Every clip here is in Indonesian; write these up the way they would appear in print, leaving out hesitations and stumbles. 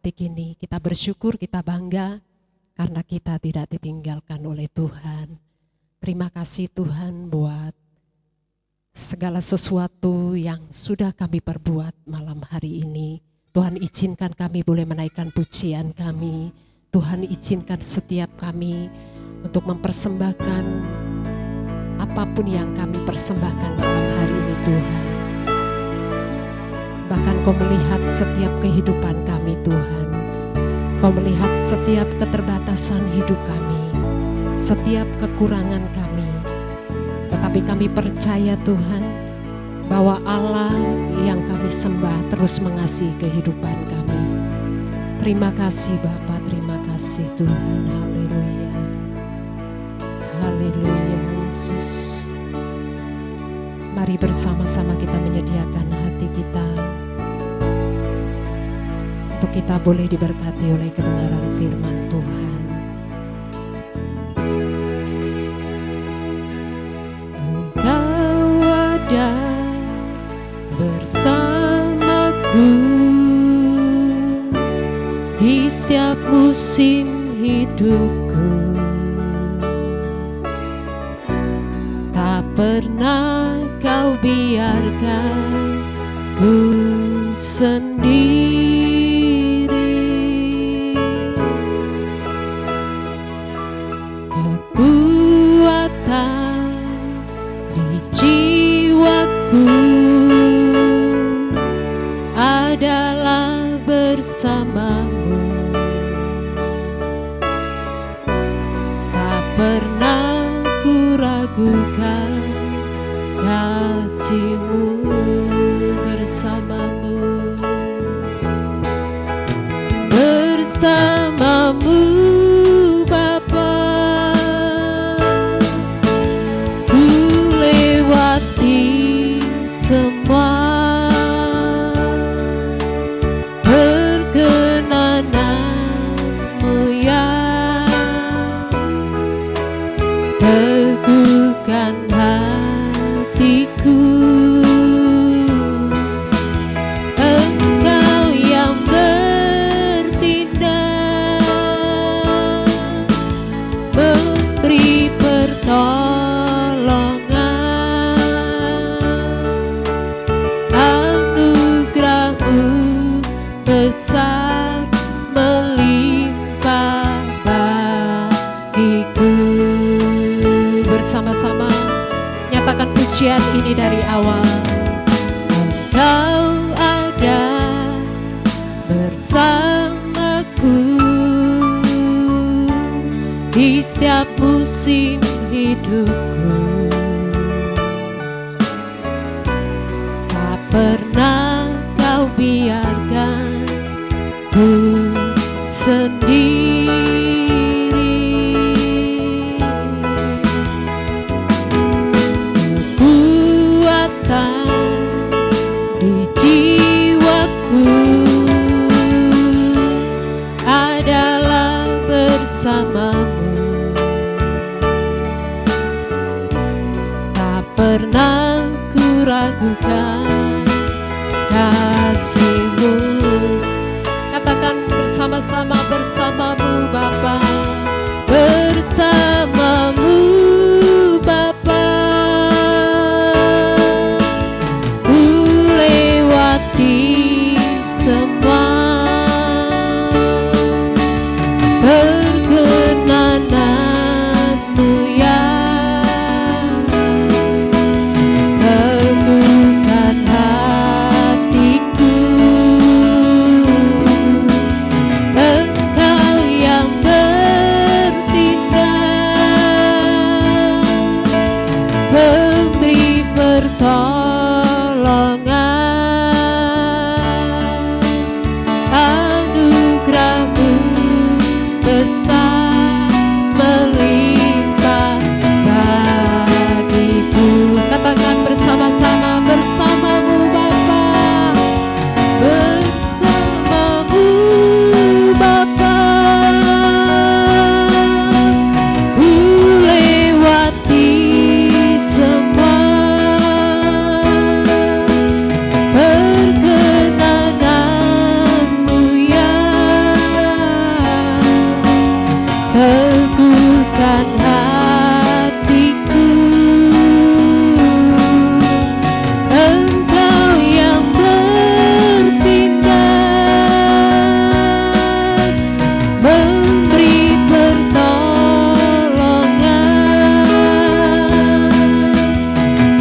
Detik ini kita bersyukur, kita bangga karena kita tidak ditinggalkan oleh Tuhan. Terima kasih Tuhan buat segala sesuatu yang sudah kami perbuat malam hari ini. Tuhan izinkan kami boleh menaikkan pujian kami. Tuhan izinkan setiap kami untuk mempersembahkan apapun yang kami persembahkan malam hari ini Tuhan. Bahkan Kau melihat setiap kehidupan kami Tuhan. Kau melihat setiap keterbatasan hidup kami, setiap kekurangan kami. Tetapi kami percaya Tuhan bahwa Allah yang kami sembah terus mengasihi kehidupan kami. Terima kasih Bapa, terima kasih Tuhan. Haleluya. Haleluya Yesus. Mari bersama-sama kita menyediakan hati kita untuk kita boleh diberkati oleh kebenaran firman Tuhan. Engkau ada bersamaku di setiap musim hidupku. Tak pernah Kau biarkan ku sendiri. Kekuatan di jiwaku adalah bersamamu. Tak pernah ku ragukan kasih-Mu bersamamu. Bersamamu Bapa, ku lewati semua perkenanan-Mu ya. Teguhkan hatiku, Engkau yang bertindak, memberi pertolongan. Anugerah-Mu besar melimpah bagiku. Bersama-sama nyatakan pujian ini dari awal. Engkau ada bersamaku di setiap musim hidupku. Tak pernah Kau biarkan ku sendiri. Kekuatan di jiwaku adalah bersamamu. Tak pernah ku ragukan kasih-Mu. Katakan bersama-sama, bersamamu Bapa, bersamamu Bapa, ku lewati semua perkenanan-Mu ya. Teguhkan hatiku, Engkau yang bertindak, memberi pertolongan. Anugerah-Mu besar melimpah bagiku. Katakan bersama-sama, bersamamu Bapa, bersamamu Bapa, ku lewati semua perkenanan-Mu ya. teguhkan hatiku. Engkau yang bertindak, memberi pertolongan.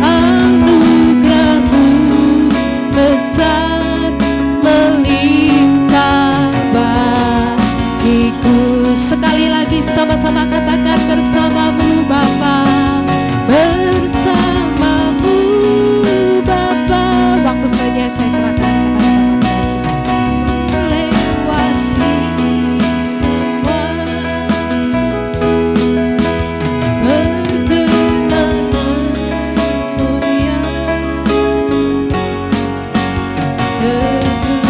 Anugerah-Mu besar melimpah bagiku. Sekali lagi sama-sama katakan, bersama-Mu Bapa, bersama-Mu Bapa. Waktu selanjutnya saya serahkan kepada Bapak kasih. Lewati semua perkenananmu yang teguhkan hatiku.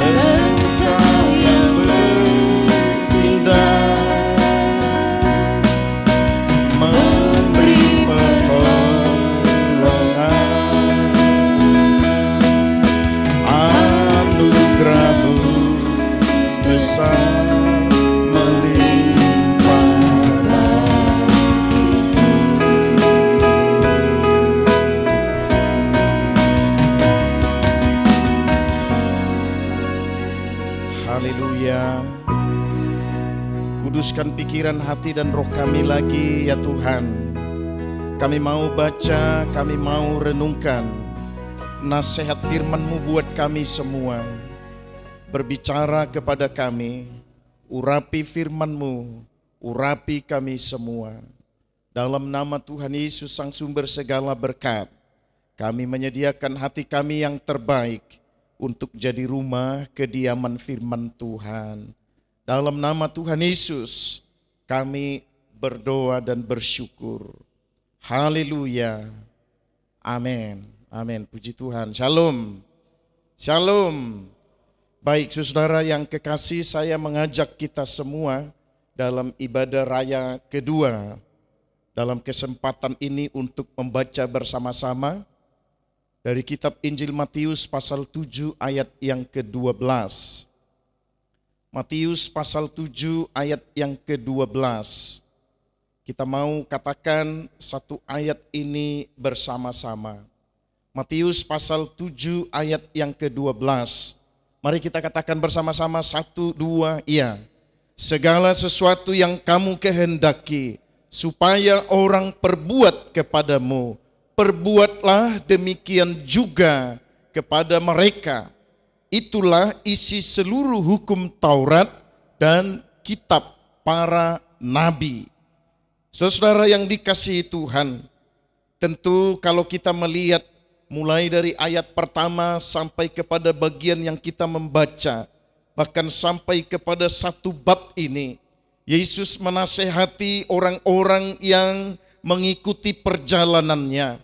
Engkau yang bertindak, memberi pertolongan. Anugerah-Mu besar melimpah bagiku. Haleluya. Kuduskan pikiran, hati, dan roh kami lagi ya Tuhan. Kami mau baca, kami mau renungkan nasihat firman-Mu buat kami semua. Berbicara kepada kami, urapi firman-Mu, urapi kami semua. Dalam nama Tuhan Yesus Sang Sumber segala berkat, kami menyediakan hati kami yang terbaik untuk jadi rumah kediaman firman Tuhan. Dalam nama Tuhan Yesus, kami berdoa dan bersyukur. Haleluya. Amin. Amin. Puji Tuhan. Shalom. Shalom. Baik saudara yang kekasih, saya mengajak kita semua dalam ibadah raya kedua dalam kesempatan ini untuk membaca bersama-sama dari kitab Injil Matius pasal 7 ayat yang ke-12. Matius pasal 7 ayat yang ke-12. Kita mau katakan satu ayat ini bersama-sama. Matius pasal 7 ayat yang ke-12. Mari kita katakan bersama-sama, 1, 2, iya. Segala sesuatu yang kamu kehendaki supaya orang perbuat kepadamu, perbuatlah demikian juga kepada mereka. Itulah isi seluruh hukum Taurat dan kitab para nabi. Saudara yang dikasihi Tuhan, tentu kalau kita melihat mulai dari ayat pertama sampai kepada bagian yang kita membaca, bahkan sampai kepada satu bab ini, Yesus menasehati orang-orang yang mengikuti perjalanannya.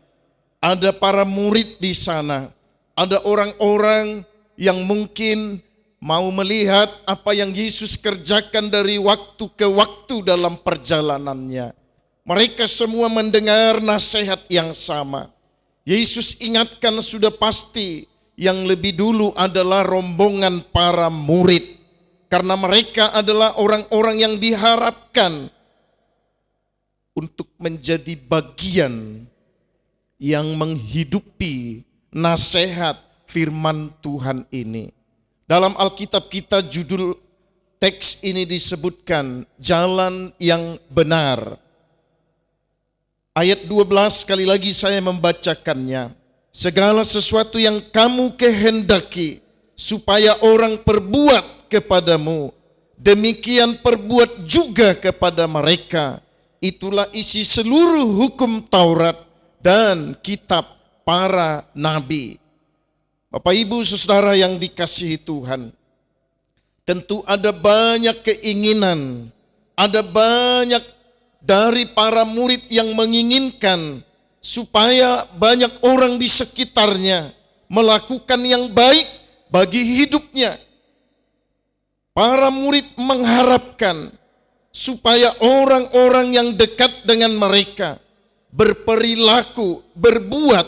Ada para murid di sana, ada orang-orang yang mungkin mau melihat apa yang Yesus kerjakan dari waktu ke waktu dalam perjalanannya. Mereka semua mendengar nasihat yang sama. Yesus ingatkan sudah pasti yang lebih dulu adalah rombongan para murid. Karena mereka adalah orang-orang yang diharapkan untuk menjadi bagian yang menghidupi nasihat firman Tuhan ini. Dalam Alkitab kita judul teks ini disebutkan jalan yang benar. Ayat 12 sekali lagi saya membacakannya. Segala sesuatu yang kamu kehendaki supaya orang perbuat kepadamu, demikian perbuat juga kepada mereka. Itulah isi seluruh hukum Taurat dan kitab para nabi. Bapak Ibu Saudara yang dikasihi Tuhan, tentu ada banyak keinginan, ada banyak dari para murid yang menginginkan supaya banyak orang di sekitarnya melakukan yang baik bagi hidupnya. Para murid mengharapkan supaya orang-orang yang dekat dengan mereka berperilaku, berbuat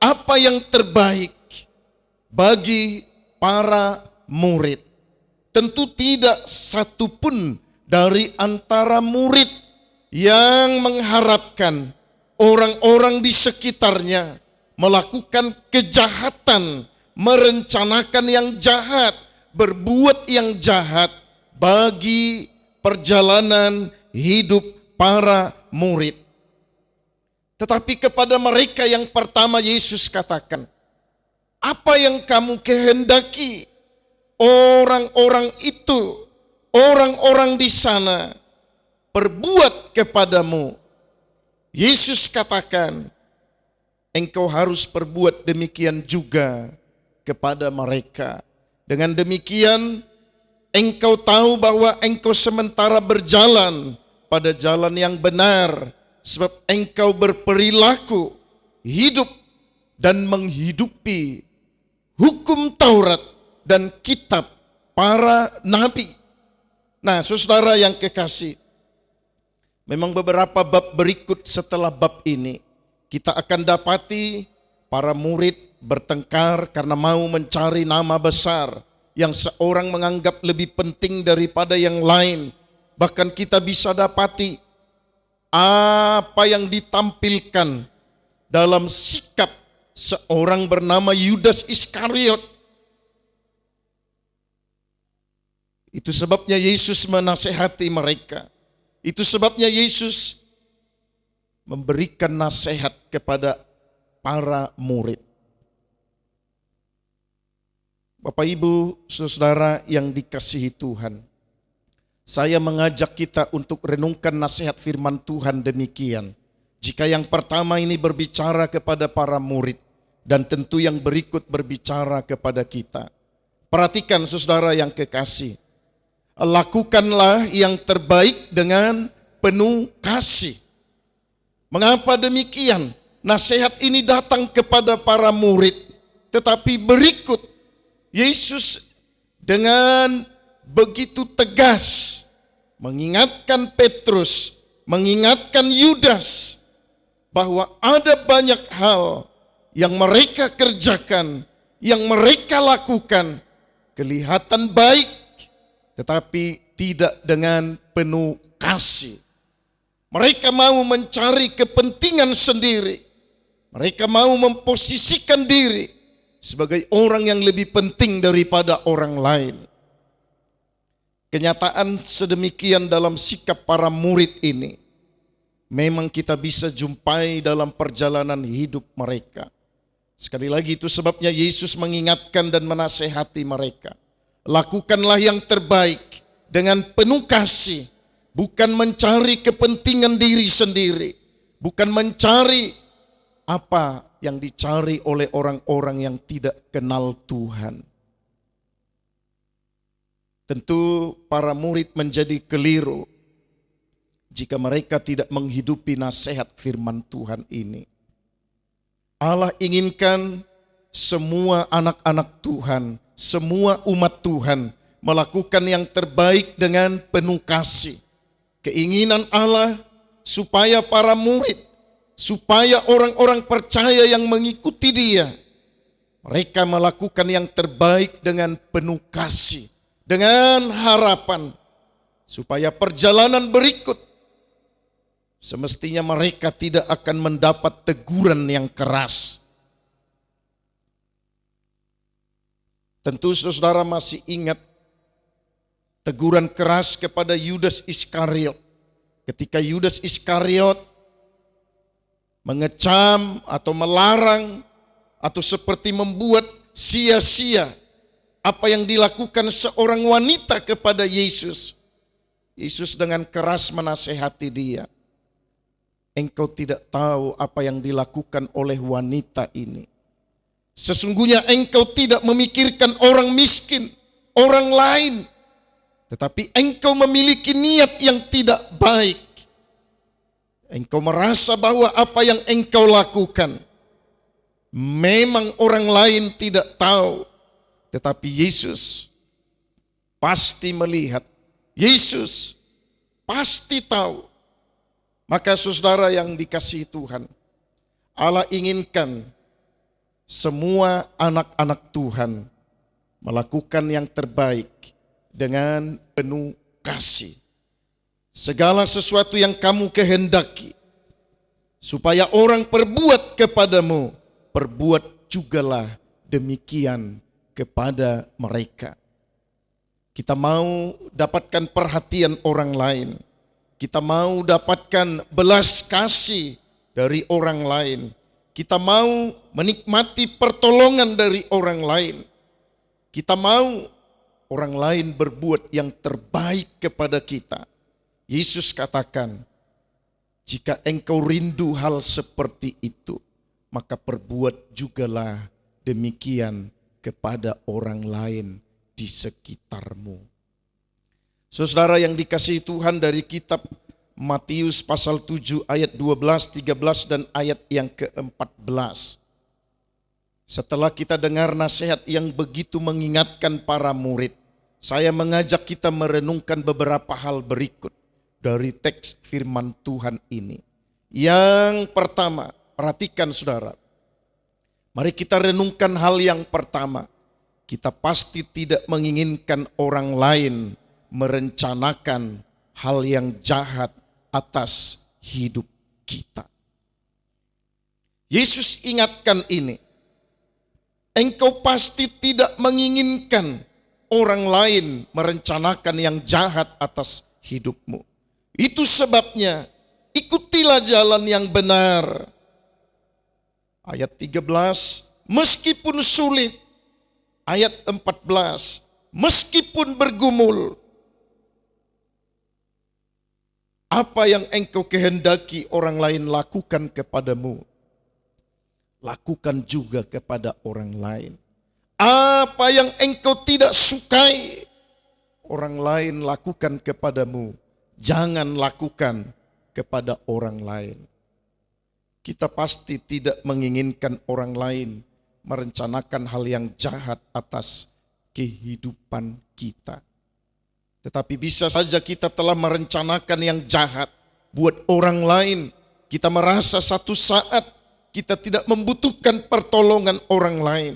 apa yang terbaik bagi para murid. Tentu tidak satupun dari antara murid yang mengharapkan orang-orang di sekitarnya melakukan kejahatan, merencanakan yang jahat, berbuat yang jahat bagi perjalanan hidup para murid. Tetapi kepada mereka yang pertama Yesus katakan, apa yang kamu kehendaki? Orang-orang itu, orang-orang di sana perbuat kepadamu. Yesus katakan, engkau harus perbuat demikian juga kepada mereka. Dengan demikian, engkau tahu bahwa engkau sementara berjalan pada jalan yang benar, sebab engkau berperilaku, hidup, dan menghidupi hukum Taurat dan kitab para nabi. Nah, saudara yang kekasih, memang beberapa bab berikut setelah bab ini, kita akan dapati para murid bertengkar karena mau mencari nama besar yang seorang menganggap lebih penting daripada yang lain. Bahkan kita bisa dapati apa yang ditampilkan dalam sikap seorang bernama Yudas Iskariot. Itu sebabnya Yesus menasehati mereka. Itu sebabnya Yesus memberikan nasihat kepada para murid. Bapak, Ibu, saudara yang dikasihi Tuhan, saya mengajak kita untuk renungkan nasihat firman Tuhan demikian. Jika yang pertama ini berbicara kepada para murid, dan tentu yang berikut berbicara kepada kita. Perhatikan saudara yang kekasih, lakukanlah yang terbaik dengan penuh kasih. Mengapa demikian? Nasihat ini datang kepada para murid, tetapi berikut Yesus dengan begitu tegas mengingatkan Petrus, mengingatkan Yudas bahwa ada banyak hal yang mereka kerjakan, yang mereka lakukan, kelihatan baik, tetapi tidak dengan penuh kasih. Mereka mau mencari kepentingan sendiri. Mereka mau memposisikan diri sebagai orang yang lebih penting daripada orang lain. Kenyataan sedemikian dalam sikap para murid ini memang kita bisa jumpai dalam perjalanan hidup mereka. Sekali lagi itu sebabnya Yesus mengingatkan dan menasehati mereka. Lakukanlah yang terbaik dengan penuh kasih, bukan mencari kepentingan diri sendiri, bukan mencari apa yang dicari oleh orang-orang yang tidak kenal Tuhan. Tentu para murid menjadi keliru jika mereka tidak menghidupi nasihat firman Tuhan ini. Allah inginkan semua anak-anak Tuhan, semua umat Tuhan melakukan yang terbaik dengan penuh kasih. Keinginan Allah supaya para murid, supaya orang-orang percaya yang mengikuti Dia, mereka melakukan yang terbaik dengan penuh kasih, dengan harapan supaya perjalanan berikut semestinya mereka tidak akan mendapat teguran yang keras. Tentu saudara masih ingat teguran keras kepada Yudas Iskariot. Ketika Yudas Iskariot mengecam atau melarang atau seperti membuat sia-sia apa yang dilakukan seorang wanita kepada Yesus. Yesus dengan keras menasehati dia. Engkau tidak tahu apa yang dilakukan oleh wanita ini. Sesungguhnya engkau tidak memikirkan orang miskin, orang lain. Tetapi engkau memiliki niat yang tidak baik. Engkau merasa bahwa apa yang engkau lakukan memang orang lain tidak tahu. Tetapi Yesus pasti melihat. Yesus pasti tahu. Maka saudara yang dikasihi Tuhan, Allah inginkan semua anak-anak Tuhan melakukan yang terbaik dengan penuh kasih. Segala sesuatu yang kamu kehendaki, supaya orang perbuat kepadamu, perbuat jugalah demikian kepada mereka. Kita mau dapatkan perhatian orang lain. Kita mau dapatkan belas kasih dari orang lain. Kita mau menikmati pertolongan dari orang lain. Kita mau orang lain berbuat yang terbaik kepada kita. Yesus katakan, jika engkau rindu hal seperti itu, maka perbuat jugalah demikian kepada orang lain di sekitarmu. Saudara yang dikasihi Tuhan, dari kitab Matius pasal 7 ayat 12, 13 dan ayat yang ke-14. Setelah kita dengar nasihat yang begitu mengingatkan para murid, saya mengajak kita merenungkan beberapa hal berikut dari teks firman Tuhan ini. Yang pertama, perhatikan saudara. Mari kita renungkan hal yang pertama. Kita pasti tidak menginginkan orang lain merencanakan hal yang jahat atas hidup kita. Yesus ingatkan ini. Engkau pasti tidak menginginkan orang lain merencanakan yang jahat atas hidupmu. Itu sebabnya ikutilah jalan yang benar. Ayat 13, meskipun sulit. Ayat 14, meskipun bergumul, apa yang engkau kehendaki orang lain lakukan kepadamu, lakukan juga kepada orang lain. Apa yang engkau tidak sukai orang lain lakukan kepadamu, jangan lakukan kepada orang lain. Kita pasti tidak menginginkan orang lain merencanakan hal yang jahat atas kehidupan kita. Tetapi bisa saja kita telah merencanakan yang jahat buat orang lain. Kita merasa satu saat kita tidak membutuhkan pertolongan orang lain.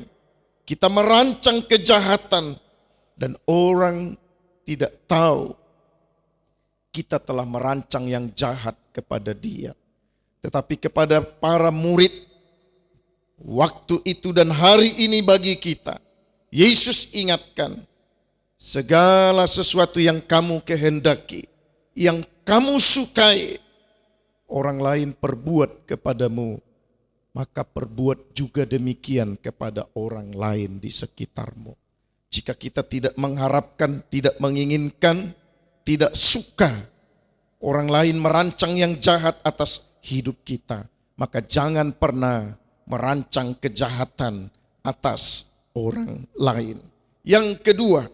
Kita merancang kejahatan dan orang tidak tahu kita telah merancang yang jahat kepada dia. Tetapi kepada para murid, waktu itu dan hari ini bagi kita, Yesus ingatkan, segala sesuatu yang kamu kehendaki, yang kamu sukai, orang lain perbuat kepadamu, maka perbuat juga demikian kepada orang lain di sekitarmu. Jika kita tidak mengharapkan, tidak menginginkan, tidak suka orang lain merancang yang jahat atas hidup kita, maka jangan pernah merancang kejahatan atas orang lain. Yang kedua,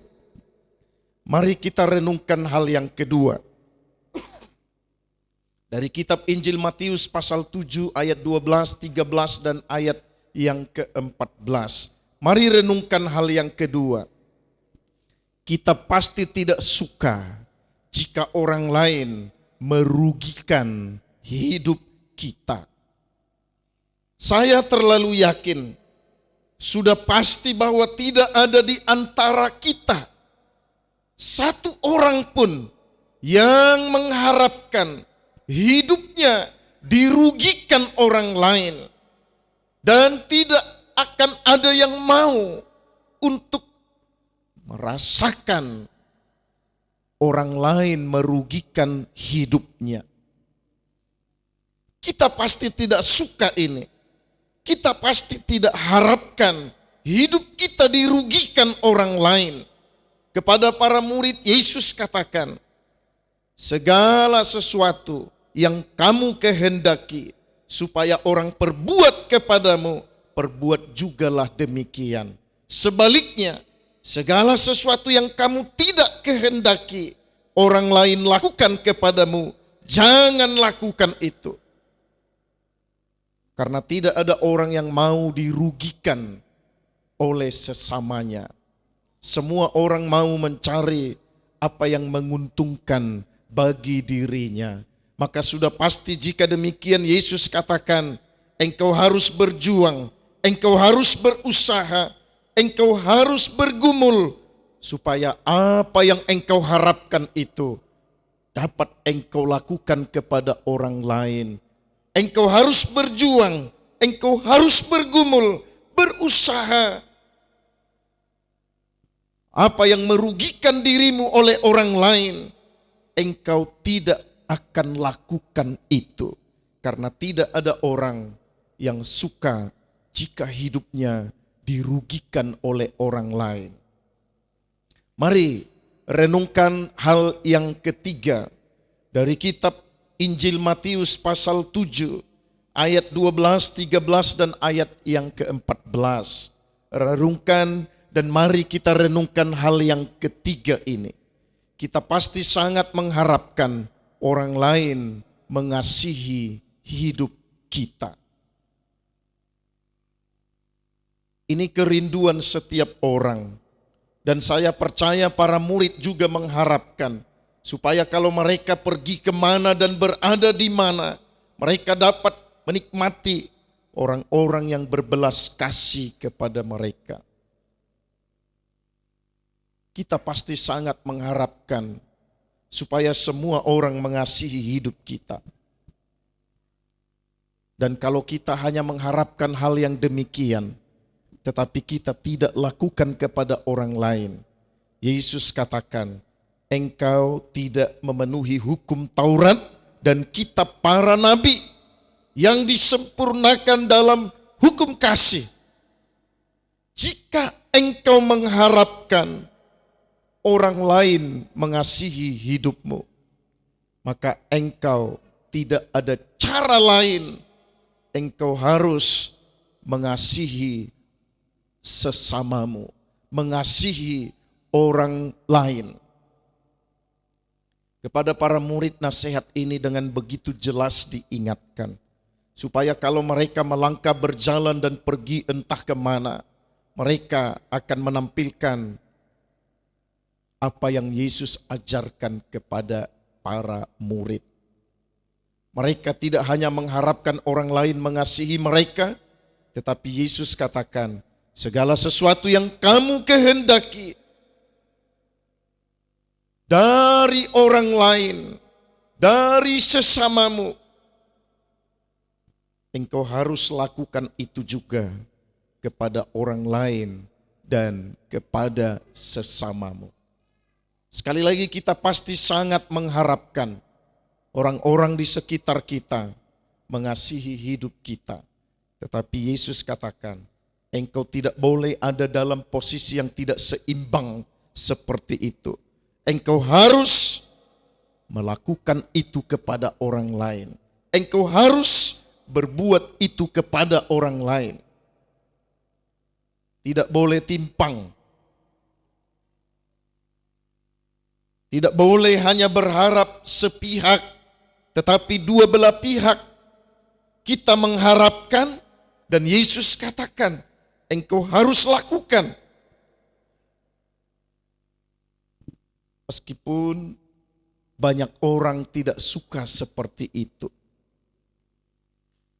mari kita renungkan hal yang kedua. Dari kitab Injil Matius pasal 7 ayat 12, 13 dan ayat yang ke-14. Mari renungkan hal yang kedua. Kita pasti tidak suka jika orang lain merugikan hidup kita. Saya terlalu yakin, sudah pasti bahwa tidak ada di antara kita satu orang pun yang mengharapkan hidupnya dirugikan orang lain. Dan tidak akan ada yang mau untuk merasakan orang lain merugikan hidupnya. Kita pasti tidak suka ini. Kita pasti tidak harapkan hidup kita dirugikan orang lain. Kepada para murid, Yesus katakan, segala sesuatu yang kamu kehendaki supaya orang perbuat kepadamu, perbuat jugalah demikian. Sebaliknya, segala sesuatu yang kamu tidak kehendaki orang lain lakukan kepadamu, jangan lakukan itu. Karena tidak ada orang yang mau dirugikan oleh sesamanya. Semua orang mau mencari apa yang menguntungkan bagi dirinya. Maka sudah pasti jika demikian Yesus katakan, engkau harus berjuang, engkau harus berusaha engkau harus bergumul supaya apa yang engkau harapkan itu dapat engkau lakukan kepada orang lain. Engkau harus berjuang, engkau harus bergumul, berusaha. Apa yang merugikan dirimu oleh orang lain, engkau tidak akan lakukan itu. Karena tidak ada orang yang suka jika hidupnya dirugikan oleh orang lain. Mari renungkan hal yang ketiga dari kitab Injil Matius pasal 7 ayat 12, 13 dan ayat yang ke-14. Renungkan dan mari kita renungkan hal yang ketiga ini. Kita pasti sangat mengharapkan orang lain mengasihi hidup kita. Ini kerinduan setiap orang. Dan saya percaya para murid juga mengharapkan supaya kalau mereka pergi kemana dan berada di mana, mereka dapat menikmati orang-orang yang berbelas kasih kepada mereka. Kita pasti sangat mengharapkan supaya semua orang mengasihi hidup kita. Dan kalau kita hanya mengharapkan hal yang demikian, tetapi kita tidak lakukan kepada orang lain, Yesus katakan, engkau tidak memenuhi hukum Taurat dan kitab para nabi yang disempurnakan dalam hukum kasih. Jika engkau mengharapkan orang lain mengasihi hidupmu, maka engkau tidak ada cara lain. Engkau harus mengasihi sesamamu, mengasihi orang lain. Kepada para murid nasihat ini dengan begitu jelas diingatkan, supaya kalau mereka melangkah berjalan dan pergi entah kemana, mereka akan menampilkan apa yang Yesus ajarkan kepada para murid. Mereka tidak hanya mengharapkan orang lain mengasihi mereka, tetapi Yesus katakan, segala sesuatu yang kamu kehendaki dari orang lain, dari sesamamu, engkau harus lakukan itu juga kepada orang lain dan kepada sesamamu. Sekali lagi kita pasti sangat mengharapkan orang-orang di sekitar kita mengasihi hidup kita. Tetapi Yesus katakan, engkau tidak boleh ada dalam posisi yang tidak seimbang seperti itu. Engkau harus melakukan itu kepada orang lain. Engkau harus berbuat itu kepada orang lain. Tidak boleh timpang. Tidak boleh hanya berharap sepihak, tetapi dua belah pihak kita mengharapkan dan Yesus katakan, engkau harus lakukan. Meskipun banyak orang tidak suka seperti itu.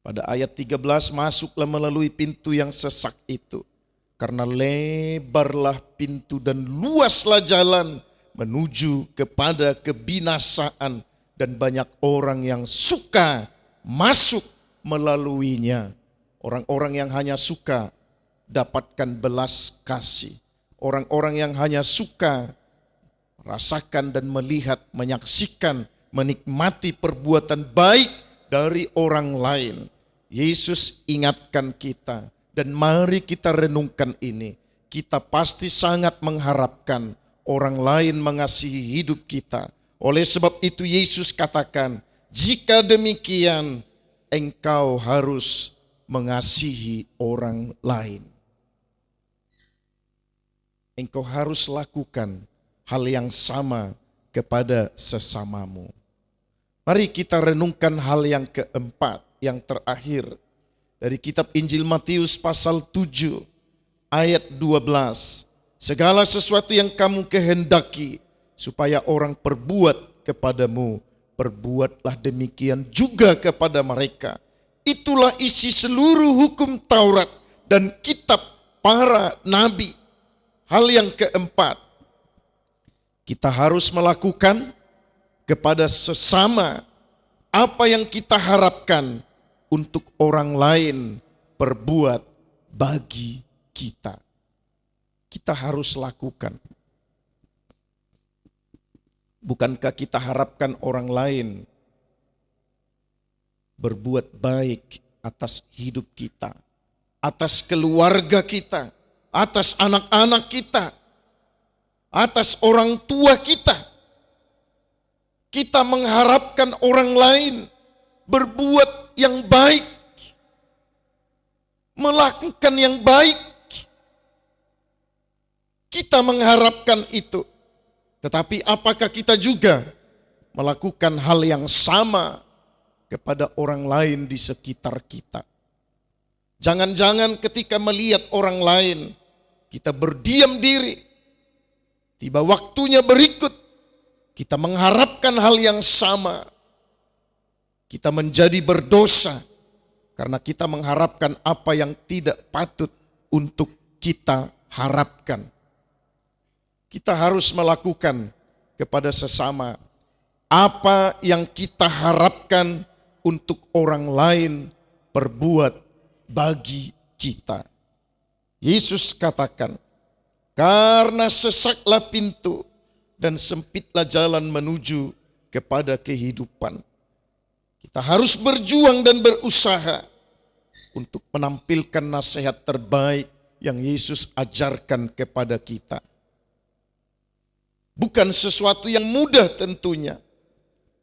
Pada ayat 13, masuklah melalui pintu yang sesak itu. Karena lebarlah pintu dan luaslah jalan menuju kepada kebinasaan. Dan banyak orang yang suka masuk melaluinya. Orang-orang yang hanya suka dapatkan belas kasih. Orang-orang yang hanya suka rasakan dan melihat, menyaksikan, menikmati perbuatan baik dari orang lain. Yesus ingatkan kita dan mari kita renungkan ini. Kita pasti sangat mengharapkan orang lain mengasihi hidup kita. Oleh sebab itu Yesus katakan, jika demikian engkau harus mengasihi orang lain. Engkau harus lakukan hal yang sama kepada sesamamu. Mari kita renungkan hal yang keempat, yang terakhir. Dari kitab Injil Matius pasal 7 ayat 12. Segala sesuatu yang kamu kehendaki supaya orang perbuat kepadamu, perbuatlah demikian juga kepada mereka. Itulah isi seluruh hukum Taurat dan kitab para nabi. Hal yang keempat, kita harus melakukan kepada sesama apa yang kita harapkan untuk orang lain perbuat bagi kita. Kita harus lakukan. Bukankah kita harapkan orang lain berbuat baik atas hidup kita, atas keluarga kita, atas anak-anak kita, atas orang tua kita? Kita mengharapkan orang lain berbuat yang baik, melakukan yang baik. Kita mengharapkan itu. Tetapi apakah kita juga melakukan hal yang sama kepada orang lain di sekitar kita? Jangan-jangan ketika melihat orang lain, kita berdiam diri. Tiba waktunya berikut, kita mengharapkan hal yang sama. Kita menjadi berdosa karena kita mengharapkan apa yang tidak patut untuk kita harapkan. Kita harus melakukan kepada sesama apa yang kita harapkan untuk orang lain perbuat bagi kita. Yesus katakan, karena sesaklah pintu dan sempitlah jalan menuju kepada kehidupan. Kita harus berjuang dan berusaha untuk menampilkan nasihat terbaik yang Yesus ajarkan kepada kita. Bukan sesuatu yang mudah tentunya.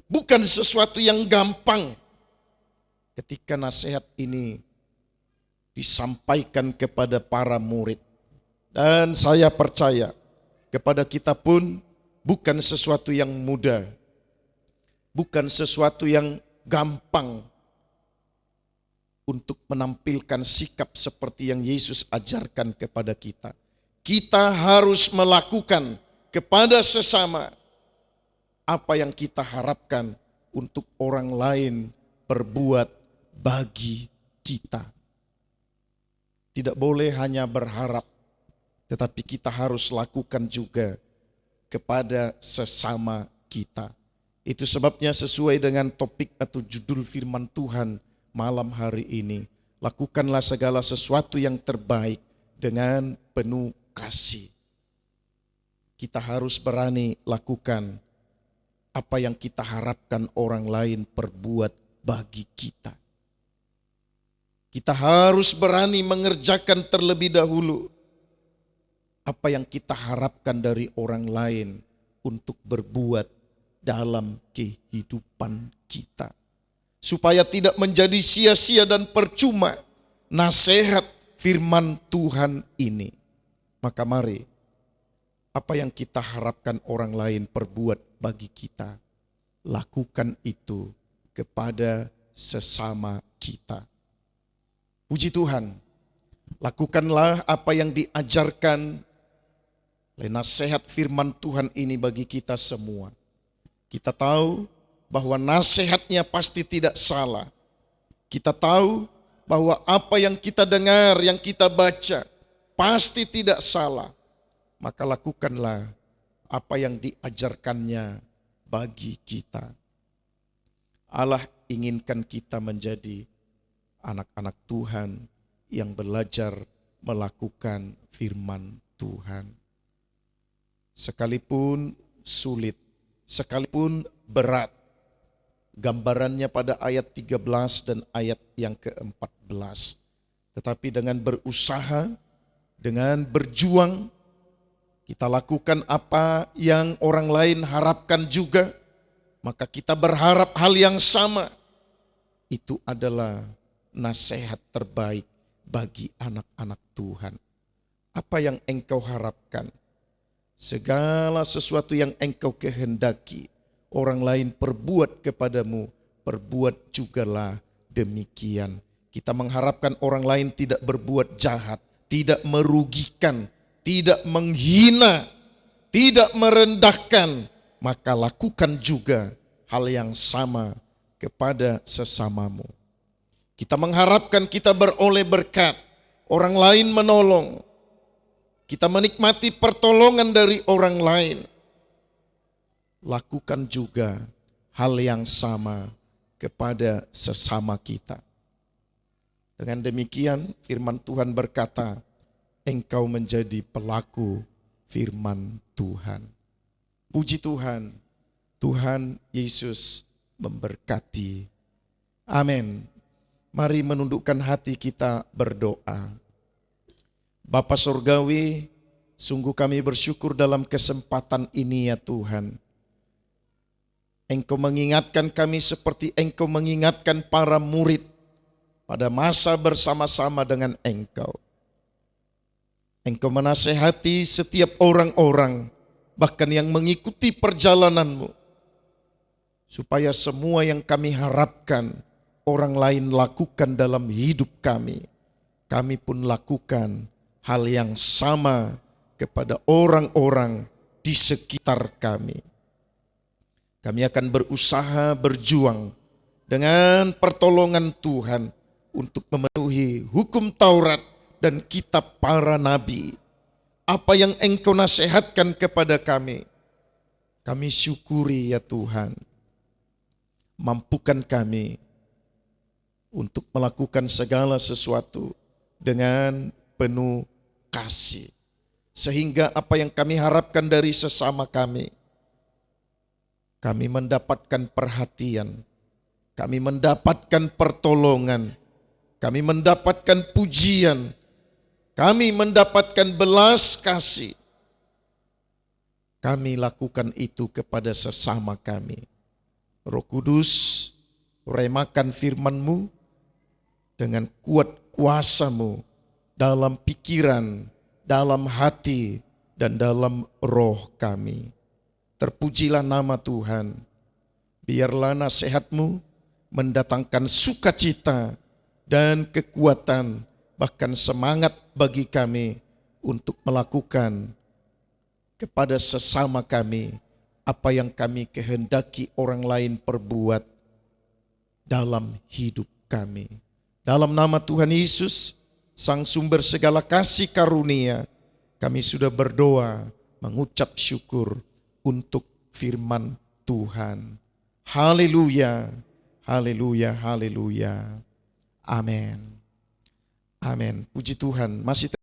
Bukan sesuatu yang gampang. Ketika nasihat ini disampaikan kepada para murid. Dan saya percaya kepada kita pun bukan sesuatu yang mudah. Bukan sesuatu yang gampang untuk menampilkan sikap seperti yang Yesus ajarkan kepada kita. Kita harus melakukan kepada sesama apa yang kita harapkan untuk orang lain perbuat bagi kita. Tidak boleh hanya berharap, tetapi kita harus lakukan juga kepada sesama kita. Itu sebabnya sesuai dengan topik atau judul firman Tuhan malam hari ini. Lakukanlah segala sesuatu yang terbaik dengan penuh kasih. Kita harus berani lakukan apa yang kita harapkan orang lain perbuat bagi kita. Kita harus berani mengerjakan terlebih dahulu apa yang kita harapkan dari orang lain untuk berbuat dalam kehidupan kita. Supaya tidak menjadi sia-sia dan percuma nasihat firman Tuhan ini. Maka mari, apa yang kita harapkan orang lain perbuat bagi kita, lakukan itu kepada sesama kita. Puji Tuhan, lakukanlah apa yang diajarkan oleh nasihat firman Tuhan ini bagi kita semua. Kita tahu bahwa nasihatnya pasti tidak salah. Kita tahu bahwa apa yang kita dengar, yang kita baca, pasti tidak salah. Maka lakukanlah apa yang diajarkannya bagi kita. Allah inginkan kita menjadi anak-anak Tuhan yang belajar melakukan firman Tuhan. Sekalipun sulit, sekalipun berat, gambarannya pada ayat 13 dan ayat yang ke-14. Tetapi dengan berusaha, dengan berjuang, kita lakukan apa yang orang lain harapkan juga, maka kita berharap hal yang sama. Itu adalah nasihat terbaik bagi anak-anak Tuhan. Apa yang engkau harapkan? Segala sesuatu yang engkau kehendaki, orang lain perbuat kepadamu, perbuat jugalah demikian. Kita mengharapkan orang lain tidak berbuat jahat, tidak merugikan, tidak menghina, tidak merendahkan, maka lakukan juga hal yang sama kepada sesamamu. Kita mengharapkan kita beroleh berkat, orang lain menolong, kita menikmati pertolongan dari orang lain, lakukan juga hal yang sama kepada sesama kita. Dengan demikian firman Tuhan berkata, engkau menjadi pelaku firman Tuhan. Puji Tuhan, Tuhan Yesus memberkati. Amin. Mari menundukkan hati kita berdoa. Bapa Surgawi, sungguh kami bersyukur dalam kesempatan ini ya Tuhan. Engkau mengingatkan kami seperti Engkau mengingatkan para murid pada masa bersama-sama dengan Engkau. Engkau menasehati setiap orang-orang, bahkan yang mengikuti perjalanan-Mu, supaya semua yang kami harapkan orang lain lakukan dalam hidup kami, kami pun lakukan hal yang sama kepada orang-orang di sekitar kami. Kami akan berusaha berjuang dengan pertolongan Tuhan untuk memenuhi hukum Taurat dan kitab para nabi. Apa yang Engkau nasihatkan kepada kami syukuri ya Tuhan. Mampukan kami untuk melakukan segala sesuatu dengan penuh kasih. Sehingga apa yang kami harapkan dari sesama kami mendapatkan perhatian, kami mendapatkan pertolongan, kami mendapatkan pujian, kami mendapatkan belas kasih. Kami lakukan itu kepada sesama kami. Roh Kudus, remakan firman-Mu dengan kuat kuasa-Mu dalam pikiran, dalam hati, dan dalam roh kami. Terpujilah nama Tuhan. Biarlah nasihat-Mu mendatangkan sukacita dan kekuatan, bahkan semangat bagi kami untuk melakukan kepada sesama kami apa yang kami kehendaki orang lain perbuat dalam hidup kami. Dalam nama Tuhan Yesus, Sang Sumber segala kasih karunia, kami sudah berdoa, mengucap syukur untuk firman Tuhan. Haleluya, haleluya, haleluya. Amin. Amin. Puji Tuhan. Masih